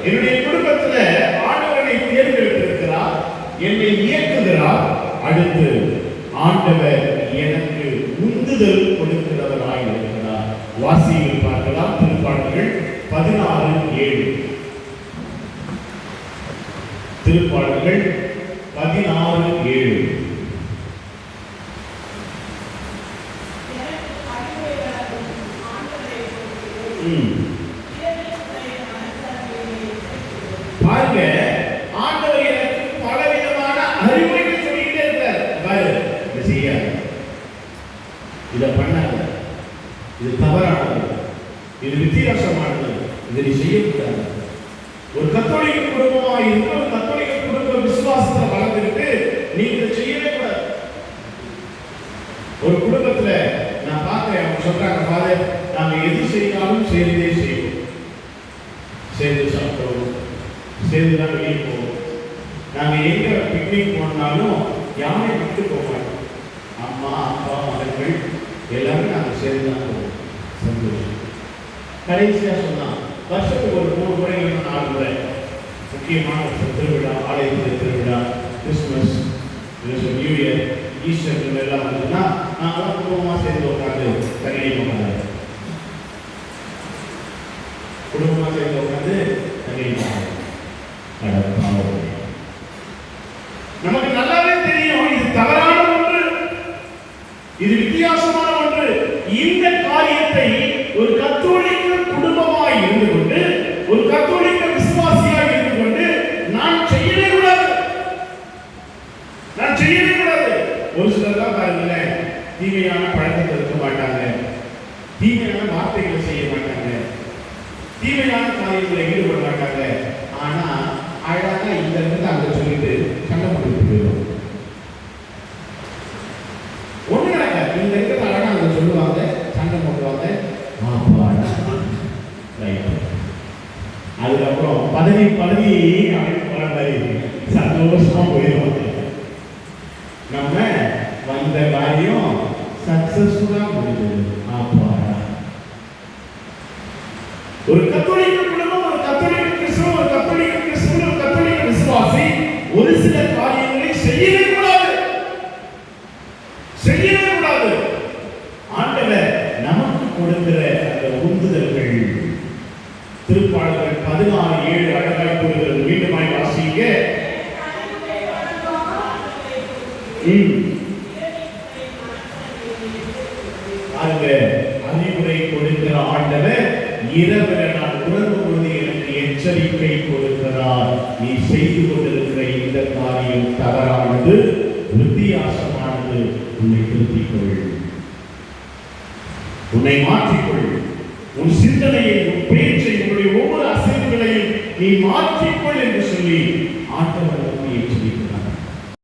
என்னுடைய குடும்பத்துல ஆண்டவரை தேர்ந்தெடுத்திருக்கிறார், என்னை இயக்குகிறார். அடுத்து ஆண்டவர் எனக்கு உந்துதல் கொடுக்கிறவராய் இருக்கிறார். வாசியில் பார்க்கலாம், திருப்பாடல்கள் 16:7. திருப்பாடல்கள் 16:7. பாருங்க, ஆண்டவர் எனக்கு பலவிதமான அறிவுரைகள் சொல்லிக்கிட்டே இருக்கார். பாரு, இதை செய்யாத, இதை பண்ணாத, இது தவறானது, இது வித்தியாசமானது, இதை நீ செய்யக்கூடாது. ஒரு கத்தோலிக்க குடும்பமாக இருந்து ஒரு கத்தோலிக்க குடும்ப விசுவாசத்தில் வளர்ந்துட்டு நீங்க இதை செய்யவே கூடாது. ஒரு குடும்பத்துல நான் பார்க்கிறேன், அவங்க சொல்றாங்க, ஃபாதர் நாங்க எது செய்தாலும் சேர்ந்தே செய்வோம், சேர்ந்து சாப்பிடுவோம், சேர்ந்து தான் வெளியே போவோம். நாங்க எங்க பிக்னிக் போனாலும் யாரையும் விட்டு போக மாட்டோம். அம்மா அப்பா மகன்கள் எல்லாரும் நாங்க சேர்ந்து தான் போவோம். சந்தோஷம். கடைசியா சொன்னா வருஷத்துக்கு ஒரு 3 முறை 4 முறை முக்கியமான திருவிழா, ஆலயத்தில் திருவிழா, கிறிஸ்துமஸ், நியூ இயர், ஈஸ்டர் எல்லாம் வந்துன்னா நாங்களாம் குடும்பமா சேர்ந்து உட்காந்து தனியை உட்காந்து குடும்பமா சேர்ந்து உட்காந்து தனியை நமக்கு நல்லாவே தெரியும் இது தவறான ஒன்று, இது வித்தியாசமான ஒன்று. இந்த காரியத்தை ஒரு கத்தோலிக்க குடும்பமாய் இருந்து கொண்டு, ஒரு கத்தோலிக்க விசுவாசியாக இருந்து கொண்டு நான் செய்யவே கூடாது, நான் செய்யவே கூடாது. ஒரு சிலர் தான் பாருங்களேன், தீமையான பழக்கத்தை இருக்க மாட்டாங்க, தீமையான வார்த்தைகளை செய்ய மாட்டாங்க, தீமையான காரியங்களை ஈடுபட மாட்டாங்க. ஆனா அழகா இந்த இருந்து அங்க சொல்லிட்டு சண்டை போட்டு போயிடும். ஒண்ணு நடக்காது. இந்த இருக்கிற அழகா அங்க சொல்லுவாங்க, சண்டை போடுவாங்க. அதுக்கப்புறம் பதவி அப்படின்னு போற மாதிரி சந்தோஷமா போயிடுவாங்க. நம்ம வந்த காரியம் சக்சஸ்ஃபுல்லா முடிஞ்சது. ஒரு கத்தோலிக்க குடும்பம், ஒரு கத்தோலிக்க கிறிஸ்தவம், ஒரு கத்தோலிக்க கிறிஸ்தவன், ஒரு கத்தோலிக்க விசுவாசி ஒரு சில காரியங்களை செய்யவே கூடாது, செய்யவே கூடாது. ஆண்டவர் நமக்கு கொடுக்கிற அந்த உந்துதல்கள் திருப்பாடல்கள் 16:7 அழகாய் கூறுகிறது. மீண்டுமாய் வாசிங்க. அறிவுரை கொடுக்கிற ஆண்டவர் இரவு நான் உணர்வு பொழுது எனக்கு எச்சரிக்கை கொடுக்கிறார். நீ செய்து கொண்டிருக்கிற இந்த காரியம் தவறானது, வித்தியாசமானது, உன்னை திருத்திக் கொள், உன்னை மாற்றிக்கொள், உன் சிந்தனையை, உன் பேச்சை, உன்னுடைய ஒவ்வொரு அசைவுகளையும் நீ மாற்றிக்கொள் என்று சொல்லி ஆண்டவர்